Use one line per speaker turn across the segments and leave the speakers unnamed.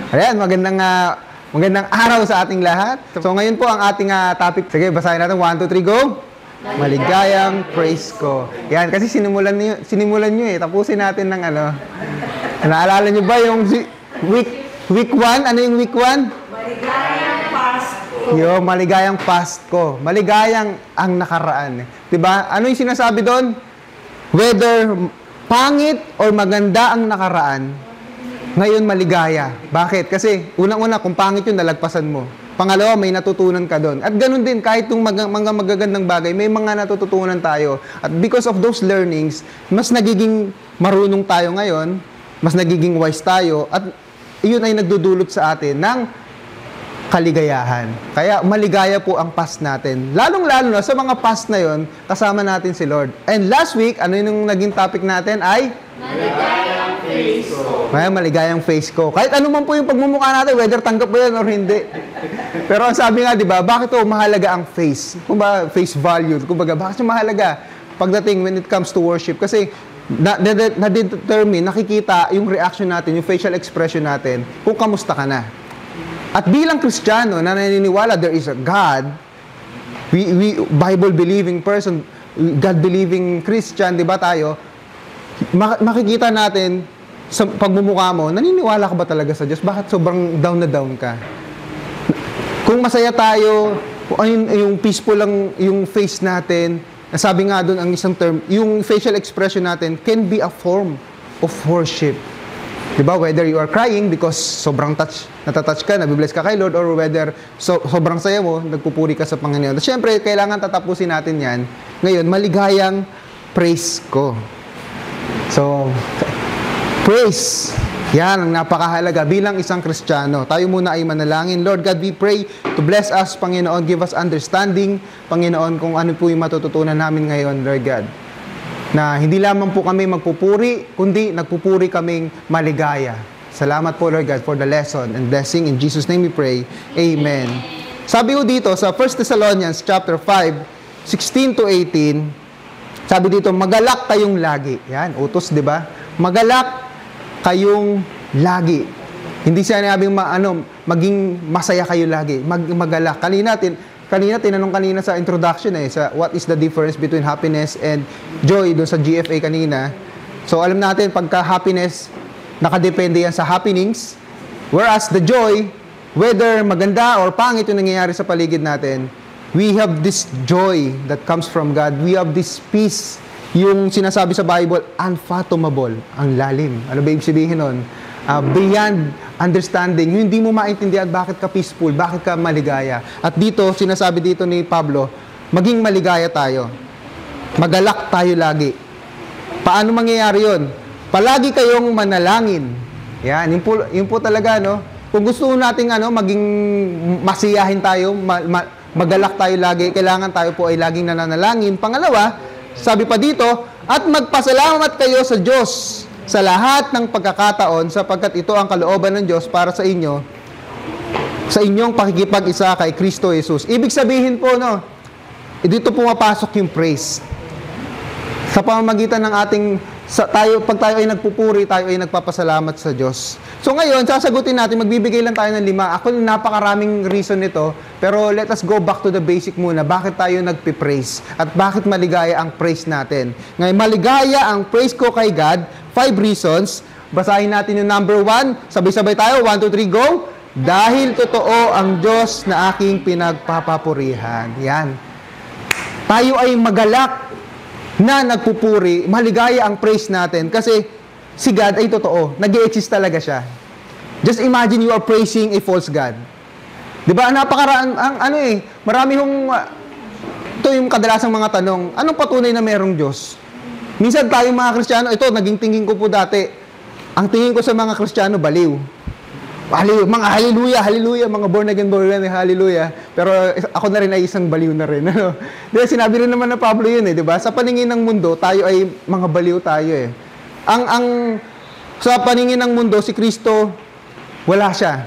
Ayan, magandang araw sa ating lahat. So ngayon po ang ating topic. Sige, basahin natin. 1, 2, 3, go! Maligayang praise ko. Yan, kasi sinimulan nyo eh. Tapusin natin ng ano. Naalala nyo ba yung week 1? Ano yung week 1?
Maligayang Pasko.
Yo, maligayang Pasko. Maligayang ang nakaraan. Diba? Ano yung sinasabi doon? Whether pangit or maganda ang nakaraan, ngayon maligaya. Bakit? Kasi unang-una, kung pangit yun, nalagpasan mo. Pangalawa, may natutunan ka doon. At ganun din, kahit yung mga magagandang bagay, may mga natututunan tayo. At because of those learnings, mas nagiging marunong tayo ngayon, mas nagiging wise tayo, at yun ay nagdudulot sa atin ng kaligayahan. Kaya maligaya po ang past natin. Lalong-lalo na sa mga past na yon, kasama natin si Lord. And last week, ano yung naging topic natin ay?
Maligayang face ko.
Maligayang face ko. Kahit ano man po yung pagmumukha natin, whether tanggap mo yan or hindi. Pero ang sabi nga, di ba, bakit mahalaga ang face? Kumbaga, face value. Kumbaga, bakit yung mahalaga pagdating when it comes to worship? Kasi na-determine, nakikita yung reaction natin, yung facial expression natin, kung kamusta ka na. At bilang Kristiyano na naniniwala there is a God, we Bible-believing person, God-believing Christian, di ba tayo, makikita natin sa pagmumukha mo, naniniwala ka ba talaga sa Diyos? Bakit sobrang down na down ka? Kung masaya tayo, yung peaceful lang yung face natin, sabi nga doon ang isang term, yung facial expression natin can be a form of worship. Diba? Whether you are crying because sobrang natatouch ka, nabibless ka kay Lord, or whether sobrang saya mo, nagpupuri ka sa Panginoon. At syempre, kailangan tatapusin natin yan. Ngayon, maligayang praise ko. So, praise. Yan ang napakahalaga bilang isang Kristiyano. Tayo muna ay manalangin. Lord God, we pray to bless us, Panginoon. Give us understanding, Panginoon, kung ano po yung matututunan namin ngayon, Lord God. Na hindi lamang po kami magpupuri, kundi nagpupuri kaming maligaya. Salamat po, Lord God, for the lesson and blessing. In Jesus' name we pray. Amen. Sabi ko dito sa 1 Thessalonians chapter 5, 16 to 18, sabi dito, magalak kayong lagi. Yan, utos, di ba? Magalak kayong lagi. Hindi siya nabing maging masaya kayo lagi. Magalak. Kanina, tinanong kanina sa introduction sa what is the difference between happiness and joy doon sa GFA kanina. So, alam natin, pagka happiness, nakadepende yan sa happenings. Whereas the joy, whether maganda or pangit yung nangyayari sa paligid natin, we have this joy that comes from God. We have this peace. Yung sinasabi sa Bible, unfathomable, ang lalim. Ano ba ibig sabihin nun? Beyond understanding, yung hindi mo maintindihan bakit ka peaceful, bakit ka maligaya. At dito, sinasabi dito ni Pablo, maging maligaya tayo. Magalak tayo lagi. Paano mangyayari yun? Palagi kayong manalangin. Yan, yun po talaga, no? Kung gusto natin maging masiyahin tayo, magalak tayo lagi, kailangan tayo po ay laging nananalangin. Pangalawa, sabi pa dito, at magpasalamat kayo sa Diyos sa lahat ng pagkakataon sapagkat ito ang kalooban ng Diyos para sa inyo, sa inyong pakikipag-isa kay Kristo Jesus. Ibig sabihin po, dito pumapasok yung praise. Sa pamamagitan ng pag tayo ay nagpupuri, tayo ay nagpapasalamat sa Diyos. So ngayon, sasagutin natin, magbibigay lang tayo ng 5. Ako, napakaraming reason nito, pero let us go back to the basic muna. Bakit tayo nagpipraise? At bakit maligaya ang praise natin? Ngayon, maligaya ang praise ko kay God, 5 reasons. Basahin natin yung number 1. Sabay-sabay tayo. 1, 2, 3, go! Dahil totoo ang Diyos na aking pinagpapapurihan. Yan. Tayo ay magalak na nagpupuri, maligaya ang praise natin kasi si God ay totoo. Nag-i-exist talaga siya. Just imagine you are praising a false God. Diba? Napakaraan, marami ito yung kadalasang mga tanong, anong patunay na merong Diyos? Minsan tayong mga Kristiyano, ito, naging tingin ko po dati, ang tingin ko sa mga Kristiyano, baliw. Mga hallelujah, mga born again, hallelujah. Pero ako na rin ay isang baliw na rin. Diba, sinabi rin naman na Pablo yun diba? Sa paningin ng mundo, tayo ay mga baliw tayo Sa paningin ng mundo, si Kristo, wala siya.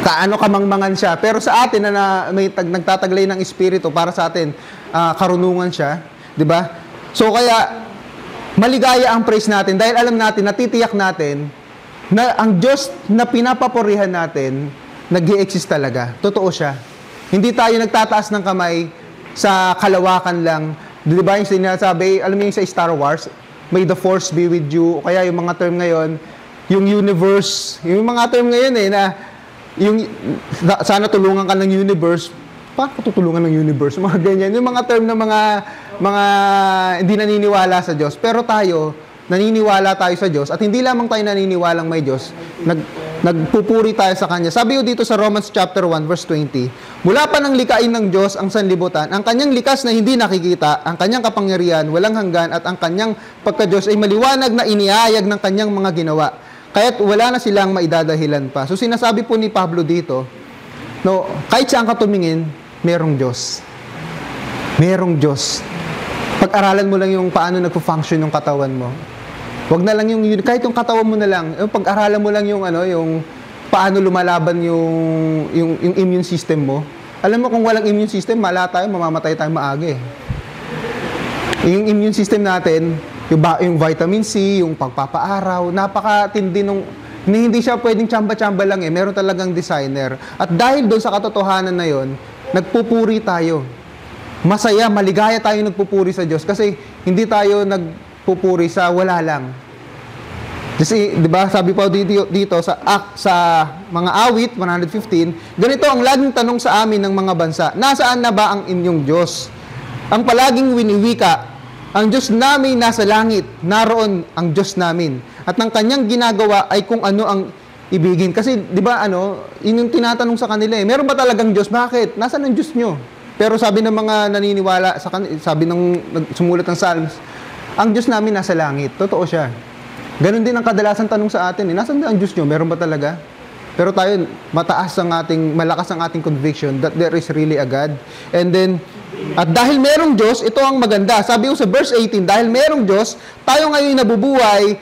Kamangmangan siya. Pero sa atin, na may nagtataglay ng Espiritu, para sa atin, karunungan siya. Diba? So kaya, maligaya ang praise natin dahil alam natin, natitiyak natin na ang Diyos na pinapapurihan natin, nag-i-exist talaga. Totoo siya. Hindi tayo nagtataas ng kamay sa kalawakan lang. Di ba yung sinasabi, alam mo yung sa Star Wars, may the force be with you, o kaya yung mga term ngayon, yung universe, yung mga term ngayon na yung sana tulungan ka ng universe, paano tutulungan ng universe? Mga ganyan. Yung mga term ng mga hindi naniniwala sa Diyos. Pero tayo, naniniwala tayo sa Diyos at hindi lamang tayo naniniwalang may Diyos, nagpupuri tayo sa Kanya. Sabi ko dito sa Romans chapter 1 verse 20, mula pa ng likain ng Diyos ang sanlibutan, ang Kanyang likas na hindi nakikita, ang Kanyang kapangyarihan, walang hanggan at ang Kanyang pagka-Diyos ay maliwanag na iniayag ng Kanyang mga ginawa. Kaya't wala na silang maidadahilan pa. So sinasabi po ni Pablo dito, no, kahit saan ka tumingin, merong Diyos. Merong Diyos. Pag-aralan mo lang yung paano nagpo-function yung katawan mo. Wag na lang yung kahit yung katawan mo na lang, yung pag-aralan mo lang yung yung paano lumalaban yung immune system mo. Alam mo kung walang immune system, mamamatay tayo maaga eh. Yung immune system natin, yung vitamin C, yung pagpapaaraw, napakatindi nung hindi siya pwedeng tsamba-tsamba lang eh. Meron talagang designer. At dahil doon sa katotohanan na yon, nagpupuri tayo. Masaya, maligaya tayo nagpupuri sa Diyos kasi hindi tayo nagpupuri sa wala lang. Kasi, di ba, sabi pa dito sa mga awit, 115, ganito ang laging tanong sa amin ng mga bansa, nasaan na ba ang inyong Diyos? Ang palaging winiwika, ang Diyos namin nasa langit, naroon ang Diyos namin. At ang Kanyang ginagawa ay kung ano ang ibigin. Kasi, di ba, yun yung tinatanong sa kanila eh, meron ba talagang Diyos? Bakit? Nasaan ang Diyos nyo? Pero sabi ng mga naniniwala, sabi ng sumulat ng Psalms, ang Diyos namin nasa langit. Totoo siya. Ganon din ang kadalasan tanong sa atin. Nasaan ang Diyos nyo? Meron ba talaga? Pero tayo, malakas ang ating conviction that there is really a God. And then, at dahil merong Diyos, ito ang maganda. Sabi ko sa verse 18, dahil merong Diyos, tayo ngayon nabubuhay,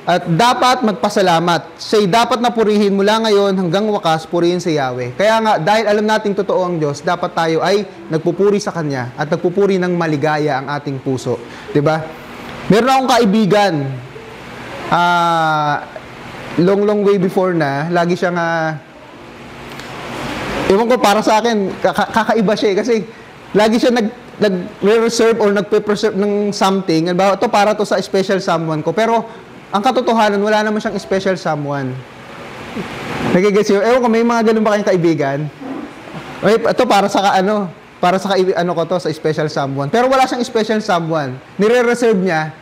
at dapat magpasalamat. Siya'y dapat na purihin mula ngayon hanggang wakas, purihin si Yahweh. Kaya nga, dahil alam nating totoo ang Diyos, dapat tayo ay nagpupuri sa Kanya at nagpupuri ng maligaya ang ating puso. Diba? Meron akong kaibigan, long way before na, lagi siyang, ewan ko, para sa akin, kakaiba siya kasi lagi siya nag-reserve or nagpe-preserve ng something. Ito para to sa special someone ko. Pero, ang katotohanan, wala naman siyang special someone. Nagigets yun? Ewan ko, may mga ganun ba kayong kaibigan? Ito para sa ko to, sa special someone. Pero wala siyang special someone. Nire-reserve niya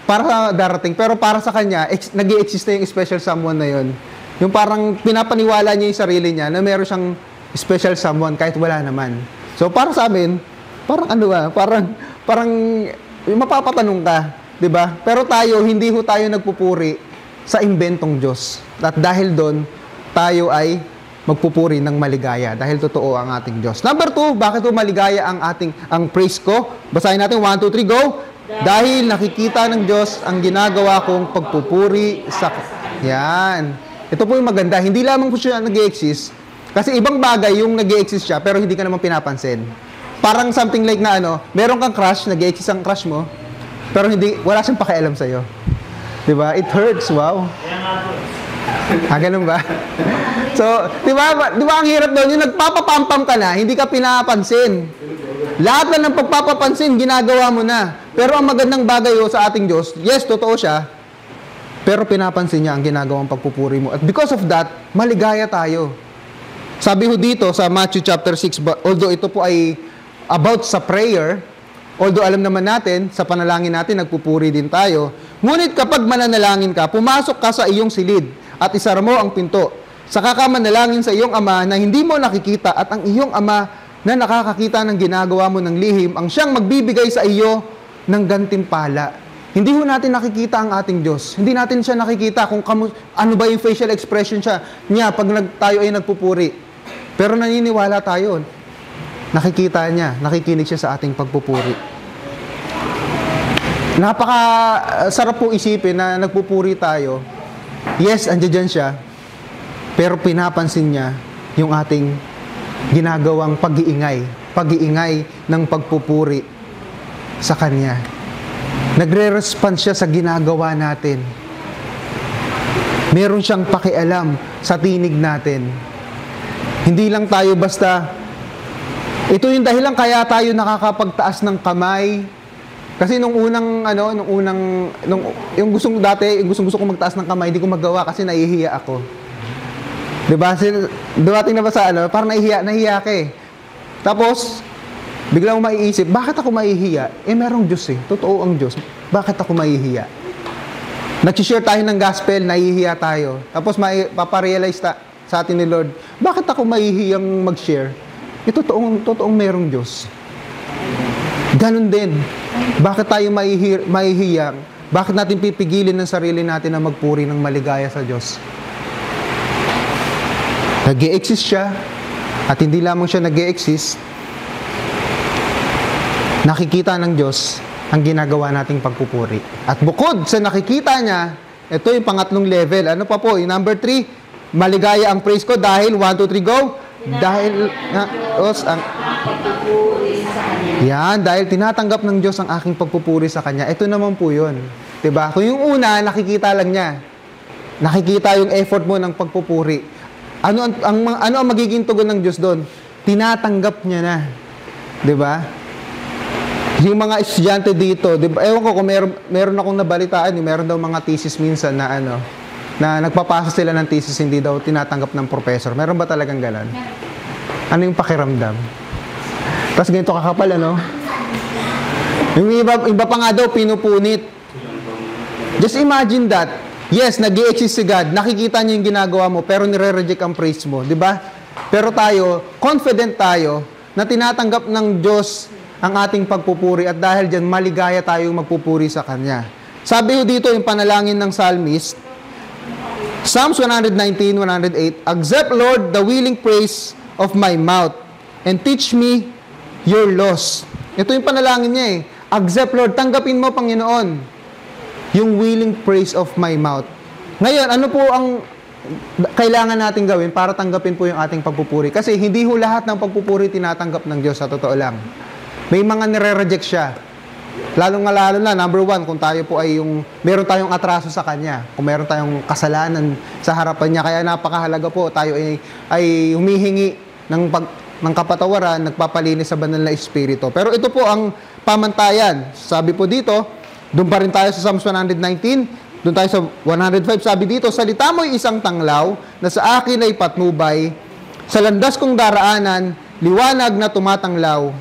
para sa darating. Pero para sa kanya, nag-i-exist na yung special someone na yun. Yung parang pinapaniwala niya yung sarili niya na meron siyang special someone kahit wala naman. So, para sa amin, parang mapapatanong ka. Diba? Pero tayo, hindi ho tayo nagpupuri sa imbentong Diyos. At dahil doon, tayo ay magpupuri ng maligaya dahil totoo ang ating Diyos. Number 2, bakit ho maligaya ang praise ko? Basahin natin, 1, 2, 3, go! Dahil nakikita ng Diyos ang ginagawa kong pagpupuri sa... Yan. Ito po yung maganda. Hindi lamang po siya nag-i-exist. Kasi ibang bagay yung nag-i-exist siya pero hindi ka naman pinapansin. Parang something like na meron kang crush, nag-i-exist ang crush mo, pero wala siyang pakialam sa'yo. Diba? It hurts, wow. Ganun ba? So, diba ang hirap doon, yung nagpapapampam ka na, hindi ka pinapansin. Lahat na ng pagpapapansin, ginagawa mo na. Pero ang magandang bagay sa ating Diyos, yes, totoo siya, pero pinapansin niya ang ginagawang pagpupuri mo. At because of that, maligaya tayo. Sabi ho dito sa Matthew chapter 6, although ito po ay about sa prayer, although alam naman natin, sa panalangin natin, nagpupuri din tayo. Ngunit kapag mananalangin ka, pumasok ka sa iyong silid at isara mo ang pinto. Saka ka manalangin sa iyong ama na hindi mo nakikita at ang iyong ama na nakakakita ng ginagawa mo ng lihim, ang siyang magbibigay sa iyo ng gantimpala. Hindi ho natin nakikita ang ating Diyos. Hindi natin siya nakikita kung ano ba yung facial expression niya pag tayo ay nagpupuri. Pero naniniwala tayo. Nakikita niya, nakikinig siya sa ating pagpupuri. Napaka-sarap po isipin na nagpupuri tayo. Yes, andiyan siya. Pero pinapansin niya yung ating ginagawang pag-iingay ng pagpupuri sa Kanya. Nagre-respond siya sa ginagawa natin. Meron siyang pakialam sa tinig natin. Hindi lang tayo basta, ito yung dahilan kaya tayo nakakapagtaas ng kamay. Kasi yung gusto ko magtaas ng kamay, hindi ko magawa kasi nahihiya ako. Diba? Dumating na ba sa parang nahihiya ka eh. Tapos, biglang mo maiisip, bakit ako mahihiya? Merong Diyos eh. Totoo ang Diyos. Bakit ako mahihiya? Nag-share tayo ng gospel, nahihiya tayo. Tapos, paparealize sa atin ni Lord, bakit ako mahihiyang mag-share? Totoong merong Diyos. Ganun din. Bakit tayo mahihiyang? Bakit natin pipigilin ng sarili natin na magpuri ng maligaya sa Diyos? Nag-e-exist siya. At hindi lamang siya nag-e-exist, nakikita ng Diyos ang ginagawa nating pagpupuri. At bukod sa nakikita niya, ito yung pangatlong level. Ano pa po? Yung number 3, maligaya ang praise ko dahil 1, 2, 3, go! Dahil dahil tinatanggap ng Diyos ang aking pagpupuri sa Kanya. Ito naman po yun. Diba? Kung yung una, nakikita lang niya. Nakikita yung effort mo ng pagpupuri. Ano ang magiging tugon ng Diyos doon? Tinatanggap niya na. 'Di ba? Yung mga estudyante dito, 'di ba? Ewan ko kung meron akong nabalitaan, meron daw mga thesis minsan na na nagpapasa sila ng thesis, hindi daw tinatanggap ng professor. Meron ba talagang ganon? Ano yung pakiramdam? Tapos ganito kakapal, Yung iba pa nga daw pinupunit. Just imagine that. Yes, nag-i-exist si God. Nakikita niya yung ginagawa mo, pero nire-reject ang praise mo. Di ba? Pero tayo, confident tayo na tinatanggap ng Diyos ang ating pagpupuri at dahil dyan, maligaya tayong magpupuri sa Kanya. Sabi ho dito yung panalangin ng psalmist, Psalms 119, 108, accept, Lord, the willing praise of my mouth and teach me your laws. Ito yung panalangin niya eh. Accept, Lord, tanggapin mo, Panginoon, yung willing praise of my mouth. Ngayon, ano po ang kailangan natin gawin para tanggapin po yung ating pagpupuri? Kasi hindi ho lahat ng pagpupuri tinatanggap ng Diyos, sa totoo lang. May mga nire-reject siya. Lalo na, number 1, kung tayo po ay meron tayong atraso sa Kanya, kung meron tayong kasalanan sa harapan Niya, kaya napakahalaga po, tayo ay humihingi ng kapatawaran, nagpapalinis sa banal na Espiritu. Pero ito po ang pamantayan. Sabi po dito, doon pa rin tayo sa Psalms 119, doon tayo sa 105, sabi dito, salita mo'y isang tanglaw na sa akin ay patnubay, sa landas kong daraanan, liwanag na tumatanglaw.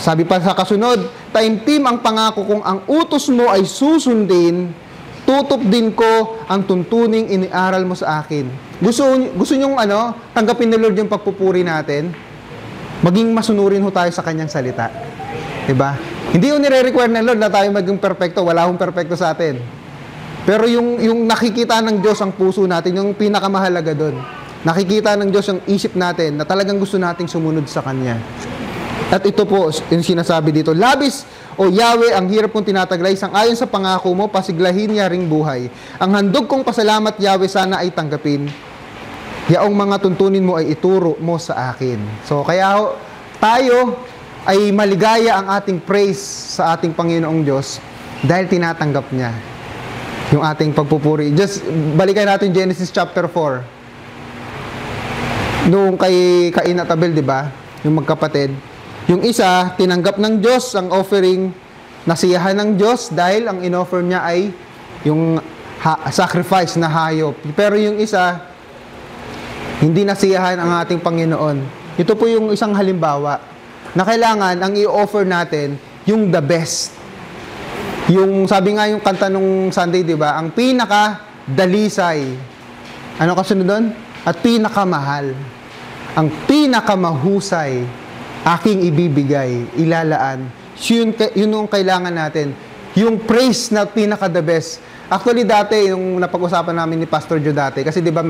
Sabi pa sa kasunod, taimtim ang pangako kung ang utos mo ay susundin, tutup din ko ang tuntuning iniaral mo sa akin. Gusto nyong tanggapin ni Lord yung pagpupuri natin, maging masunurin ho tayo sa Kanyang salita. Diba? Hindi yung nire-require ng Lord na tayo maging perfecto. Wala akong perfecto sa atin. Pero yung nakikita ng Diyos ang puso natin, yung pinakamahalaga doon. Nakikita ng Diyos ang isip natin na talagang gusto nating sumunod sa Kanya. At ito po, yung sinasabi dito, labis o Yahweh, ang hirap kong tinataglay, sang-ayon sa pangako mo, pasiglahin niya ring buhay. Ang handog kong pasalamat, Yahweh, sana ay tanggapin. Yaong mga tuntunin mo ay ituro mo sa akin. So, kaya tayo ay maligaya ang ating praise sa ating Panginoong Diyos dahil tinatanggap niya yung ating pagpupuri. Just balikan natin Genesis chapter 4. Noong kay Cain at Abel, di ba? Yung magkapatid. Yung isa, tinanggap ng Diyos ang offering, nasiyahan ng Diyos dahil ang inoffer niya ay yung sacrifice na hayop. Pero yung isa, hindi nasiyahan ang ating Panginoon. Ito po yung isang halimbawa na kailangan ang i-offer natin yung the best. Yung sabi nga yung kanta nung Sunday, di ba? Ang pinaka-dalisay. Ano kasunod doon? At pinakamahal. Ang pinakamahusay aking ibibigay, ilalaan. Yun yung kailangan natin. Yung praise na pinaka-the best. Actually, dati, yung napag-usapan namin ni Pastor Joe dati, kasi di ba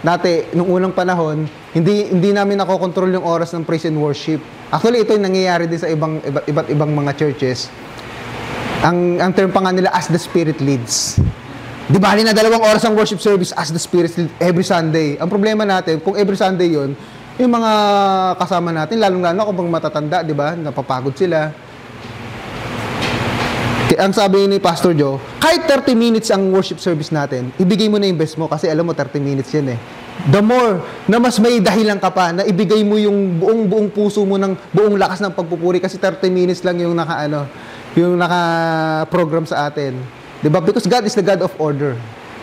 dati, nung unang panahon, hindi namin nakokontrol yung oras ng praise and worship. Actually, ito yung nangyayari din sa iba't ibang mga churches. Ang term pa nga nila, as the Spirit leads. Di ba, na 2 oras ang worship service as the Spirit leads every Sunday. Ang problema natin, kung every Sunday yon, yung mga kasama natin, lalong-lalo kung matatanda, di ba, napapagod sila. Ang sabi ni Pastor Joe, kahit 30 minutes ang worship service natin, ibigay mo na yung best mo kasi alam mo 30 minutes yan eh. The more na mas may dahilan ka pa na ibigay mo yung buong puso mo ng buong lakas ng pagpupuri kasi 30 minutes lang yung naka-program sa atin. 'Di ba? Because God is the God of order.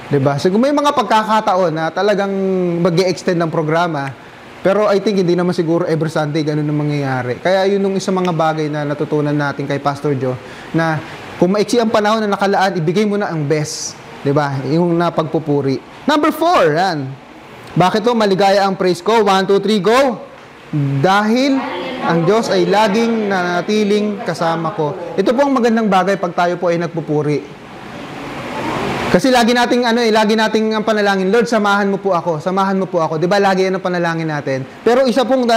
'Di ba? So kung may mga pagkakataon na talagang mag-e-extend ng programa, pero I think hindi naman siguro every Sunday ganun ang mangyayari. Kaya yun yung isang mga bagay na natutunan natin kay Pastor Joe na kung maiksi ang panahon na nakalaan, ibigay mo na ang best. 'Di ba? Yung napagpupuri. Number 4, yan. Bakit to? Maligaya ang praise ko. 1, 2, 3, go! Dahil ang Diyos ay laging nanatiling kasama ko. Ito po ang magandang bagay pag tayo po ay nagpupuri. Kasi lagi nating ang panalangin, Lord, samahan mo po ako. Samahan mo po ako. 'Di ba? Lagi 'yan ang panalangin natin. Pero isa pong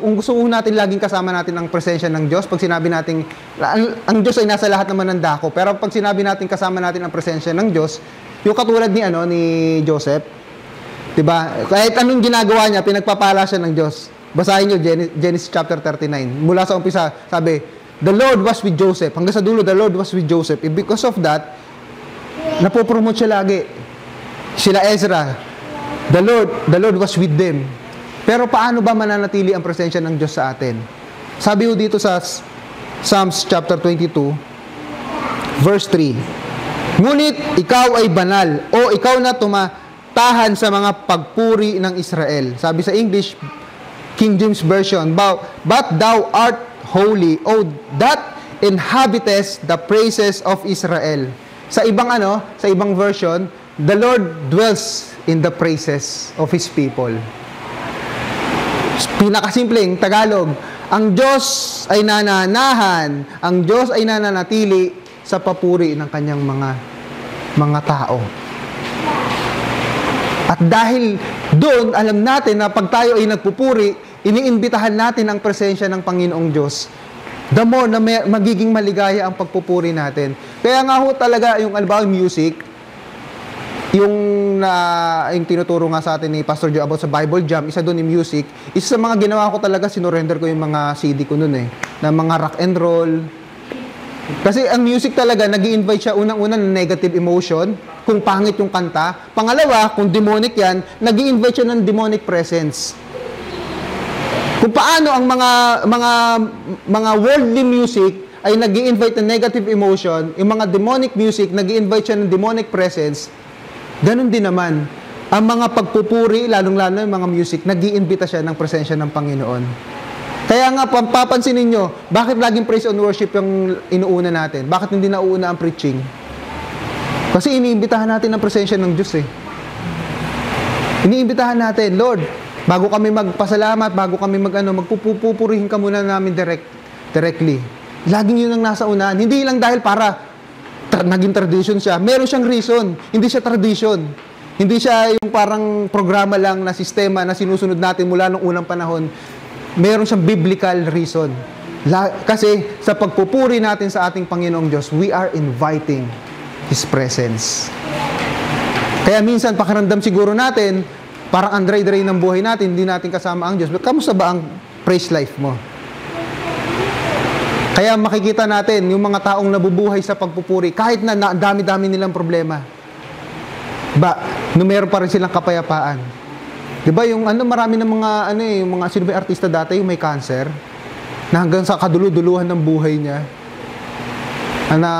kung gusto natin laging kasama natin ang presensya ng Diyos, pag sinabi nating ang Diyos ay nasa lahat naman ng dako. Pero pag sinabi natin kasama natin ang presensya ng Diyos, yung katulad ni Joseph, 'di ba? Kahit anong ginagawa niya, pinagpapala siya ng Diyos. Basahin niyo Genesis chapter 39. Mula sa umpisa, sabi, the Lord was with Joseph. Hanggang sa dulo, the Lord was with Joseph. And because of that, napopromote siya lagi. Sila Ezra, the Lord was with them. Pero paano ba mananatili ang presensya ng Diyos sa atin? Sabi ho dito sa Psalms chapter 22, verse 3, ngunit ikaw ay banal, o ikaw na tumatahan sa mga pagpuri ng Israel. Sabi sa English, King James Version, but thou art holy, O that inhabitest the praises of Israel. Sa ibang version, the Lord dwells in the praises of His people. Pinakasimpleng Tagalog, ang Diyos ay nananahan, ang Diyos ay nananatili sa papuri ng kanyang mga tao. At dahil doon, alam natin na pag tayo ay nagpupuri, iniimbitahan natin ang presensya ng Panginoong Diyos. The more na magiging maligaya ang pagpupuri natin. Kaya nga ho talaga yung music, yung tinuturo nga sa atin ni Pastor Joe about sa Bible Jam, isa doon yung music. Isa sa mga ginawa ko talaga, sinurrender ko yung mga CD ko noon na mga rock and roll. Kasi ang music talaga, nag-i-invite siya unang-una ng negative emotion, kung pangit yung kanta. Pangalawa, kung demonic yan, nag-i-invite siya ng demonic presence. Kung paano ang mga worldly music ay nag-i-invite ng negative emotion, yung mga demonic music, nag-i-invite siya ng demonic presence, ganun din naman. Ang mga pagpupuri, lalong-lalo yung mga music, nag-i-invita siya ng presensya ng Panginoon. Kaya nga, papansin ninyo, bakit laging praise and worship yung inuuna natin? Bakit hindi nauuna ang preaching? Kasi iniimbitahan natin ang presensya ng Diyos eh. Iniimbitahan natin, Lord, bago kami magpasalamat, bago kami magpupurihin ka muna namin directly. Laging yun ang nasa unahan. Hindi lang dahil para naging tradition siya. Meron siyang reason. Hindi siya tradition. Hindi siya yung parang programa lang na sistema na sinusunod natin mula nung unang panahon. Meron siyang biblical reason. Kasi sa pagpupuri natin sa ating Panginoong Diyos, we are inviting His presence. Kaya minsan pakiramdam siguro natin, parang andray-dray ng buhay natin, hindi natin kasama ang Diyos. But kamusta ba ang praise life mo? Kaya makikita natin yung mga taong nabubuhay sa pagpupuri, kahit na dami-dami nilang problema. Meron pa rin silang kapayapaan. 'Di ba yung marami ng mga sino ba artista dati yung may cancer na hanggang sa kadulu-duluhan ng buhay niya na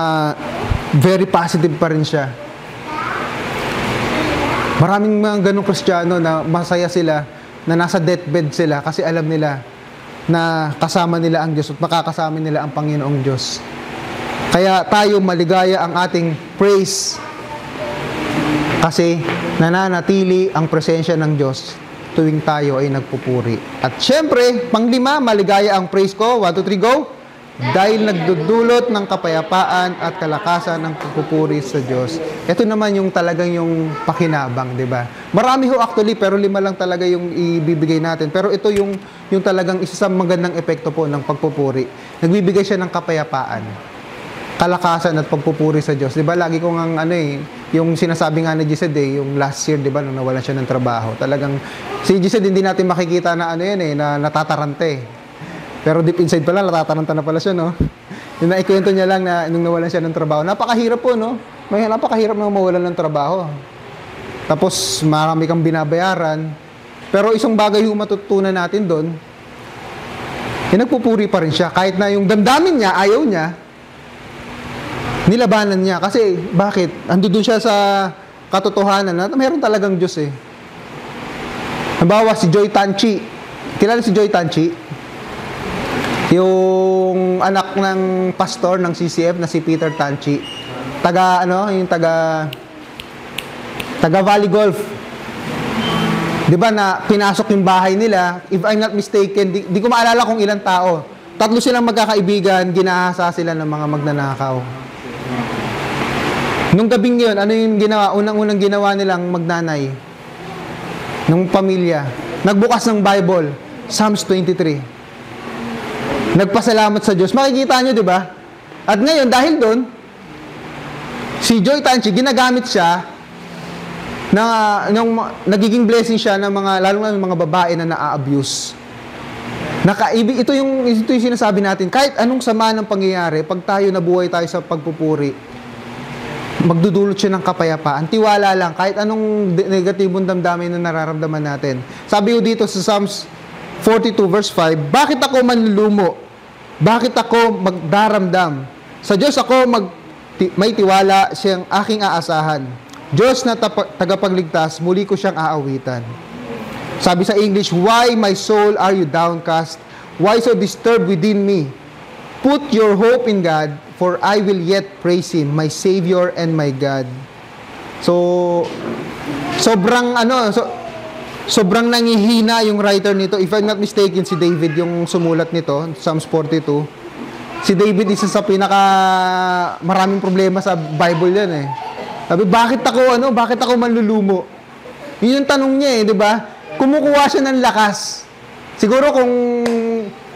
very positive pa rin siya. Maraming mga ganong Kristiyano na masaya sila, na nasa deathbed sila kasi alam nila na kasama nila ang Diyos at makakasama nila ang Panginoong Diyos. Kaya tayo maligaya ang ating praise kasi nananatili ang presensya ng Diyos tuwing tayo ay nagpupuri. At syempre, panglima, maligaya ang praise ko. 1, 2, 3, go! Dahil nagdudulot ng kapayapaan at kalakasan ng pagpupuri sa Diyos. Ito naman yung talagang yung pakinabang, di ba? Marami ho actually, pero 5 lang talaga yung ibibigay natin. Pero ito yung talagang isa sa magandang epekto po ng pagpupuri. Nagbibigay siya ng kapayapaan, kalakasan at pagpupuri sa Diyos. Di ba? Lagi ko ngang yung sinasabi nga ni Gised yung last year, di ba, nung nawalan siya ng trabaho. Talagang si Gised hindi natin makikita na na natatarante. Pero deep inside pala, natataranta na pala siya, no? Yung naikwento niya lang na nung nawalan siya ng trabaho. Napakahirap po, no? Napakahirap na mawalan ng trabaho. Tapos, marami kang binabayaran. Pero isang bagay yung matutunan natin doon, nagpupuri pa rin siya. Kahit na yung damdamin niya, ayaw niya, nilabanan niya. Kasi, bakit? Ando doon siya sa katotohanan na meron talagang Diyos eh. Halimbawa, si Joy Tanchi. Kilala si Joy Tanchi? Yung anak ng pastor ng CCF na si Peter Tanchi. Taga Valley Golf. 'Di ba na pinasok yung bahay nila, if I'm not mistaken, di ko maalala kung ilang tao. 3 silang magkakaibigan, ginahasa sila ng mga magnanakaw. Nung gabing yun, ano yung ginawa? Unang-unang ginawa nilang magnanay ng pamilya. Nagbukas ng Bible, Psalms 23. Nagpasalamat sa Diyos. Makikita nyo, di ba? At ngayon, dahil doon, si Joy Tanchi, ginagamit siya nagiging blessing siya ng mga, lalo na ng mga babae na na-abuse. Ito yung sinasabi natin, kahit anong sama ng pangyayari, pag tayo nabuhay tayo sa pagpupuri, magdudulot siya ng kapayapaan. Tiwala lang, kahit anong negatibong damdamin na nararamdaman natin. Sabi ko dito sa Psalms 42 verse 5, bakit ako manlulumo? Bakit ako magdaramdam? Sa Diyos ako may tiwala, siyang aking aasahan. Diyos na tagapagligtas, muli ko siyang aawitan. Sabi sa English, why my soul are you downcast? Why so disturbed within me? Put your hope in God, for I will yet praise Him, my Savior and my God. So, sobrang nangihina yung writer nito. If I'm not mistaken, si David yung sumulat nito, Psalms 42. Si David isa sa maraming problema sa Bible yan eh. Sabi, bakit ako manlulumo? Yun yung tanong niya eh, di ba? Kumukuha siya ng lakas. Siguro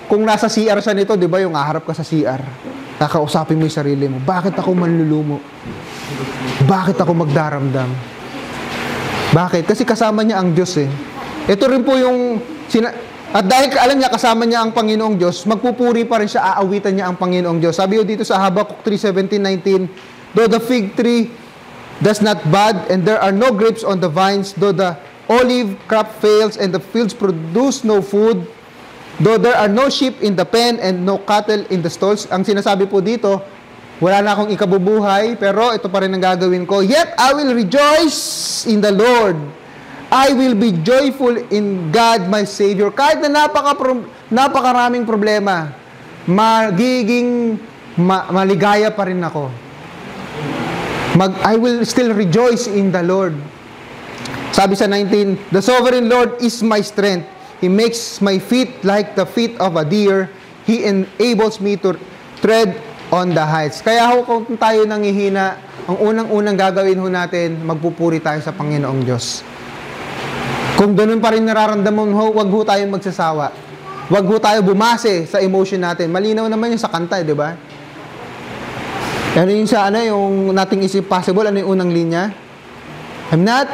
kung nasa CR siya nito, di ba, yung aharap ka sa CR, kakausapin mo yung sarili mo, bakit ako manlulumo? Bakit ako magdaramdam? Bakit? Kasi kasama niya ang Diyos eh. Ito rin po yung, at dahil alam niya, kasama niya ang Panginoong Diyos, magpupuri pa rin siya, aawitan niya ang Panginoong Diyos. Sabi ko dito sa Habakkuk 3:17-19, though the fig tree does not bud, and there are no grapes on the vines, though the olive crop fails, and the fields produce no food, though there are no sheep in the pen, and no cattle in the stalls. Ang sinasabi po dito, wala na akong ikabubuhay, pero ito pa rin ang gagawin ko. Yet I will rejoice in the Lord. I will be joyful in God, my Savior. Kahit na napakaraming problema, maligaya pa rin ako. I will still rejoice in the Lord. Sabi sa 19, the sovereign Lord is my strength. He makes my feet like the feet of a deer. He enables me to tread on the heights. Kaya kung tayo nangihina, ang unang-unang gagawin natin, magpupuri tayo sa Panginoong Diyos. Kung ganun pa rin nararamdaman mo, wag ho tayong magsasawa. Wag ho tayo bumase sa emotion natin. Malinaw naman yung sa kanta, di ba? Ano yung yung nothing is impossible, ano yung unang linya? I'm not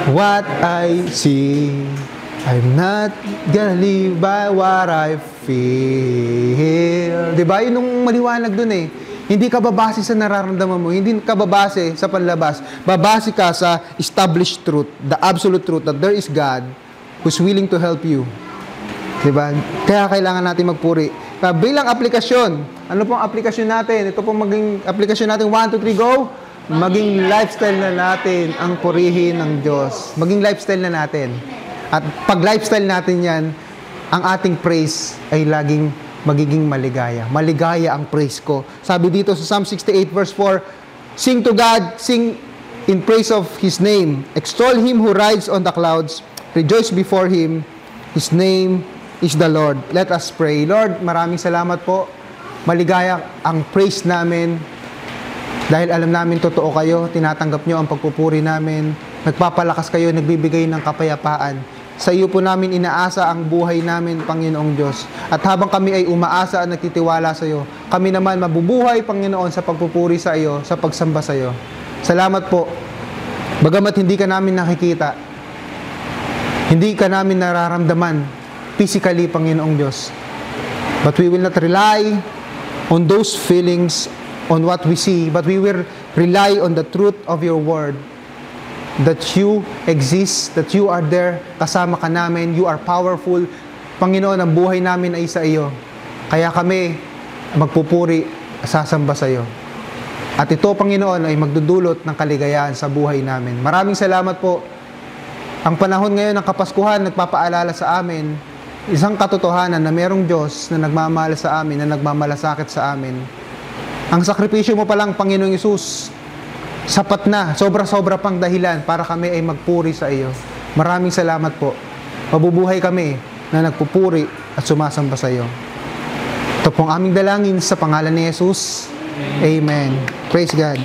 what I see. I'm not gonna live by what I feel. Diba? Yun yung maliwanag dun eh. Hindi ka babase sa nararamdaman mo. Hindi ka babase sa panlabas. Babase ka sa established truth, the absolute truth that there is God who's willing to help you. Diba? Kaya kailangan natin magpuri. Bilang aplikasyon, ano pong aplikasyon natin? Ito pong maging aplikasyon natin, 1, 2, 3, go! Maging lifestyle na natin ang purihin ng Diyos. Maging lifestyle na natin. At pag lifestyle natin yan, ang ating praise ay laging magiging maligaya. Maligaya ang praise ko. Sabi dito sa Psalm 68 verse 4, sing to God, sing in praise of His name. Extol Him who rides on the clouds. Rejoice before Him. His name is the Lord. Let us pray. Lord, maraming salamat po. Maligaya ang praise namin. Dahil alam namin totoo kayo, tinatanggap nyo ang pagpupuri namin. Nagpapalakas kayo, nagbibigay ng kapayapaan. Sa iyo po namin inaasa ang buhay namin, Panginoong Diyos. At habang kami ay umaasa at nagtitiwala sa iyo, kami naman mabubuhay, Panginoon, sa pagpupuri sa iyo, sa pagsamba sa iyo. Salamat po. Bagamat hindi ka namin nakikita, hindi ka namin nararamdaman, physically, Panginoong Diyos. But we will not rely on those feelings, on what we see, but we will rely on the truth of your word. That you exist, that you are there, kasama ka namin, you are powerful. Panginoon, ang buhay namin ay sa iyo. Kaya kami magpupuri, sasamba sa iyo. At ito, Panginoon, ay magdudulot ng kaligayahan sa buhay namin. Maraming salamat po. Ang panahon ngayon ng Kapaskuhan, nagpapaalala sa amin, isang katotohanan na merong Diyos na nagmamahal sa amin, na nagmamalasakit sa amin. Ang sakripisyo mo palang, Panginoong Hesus, sapat na, sobra-sobra pang dahilan para kami ay magpuri sa iyo. Maraming salamat po. Mabubuhay kami na nagpupuri at sumasamba sa iyo. Ito pong aming dalangin sa pangalan ni Jesus. Amen. Praise God.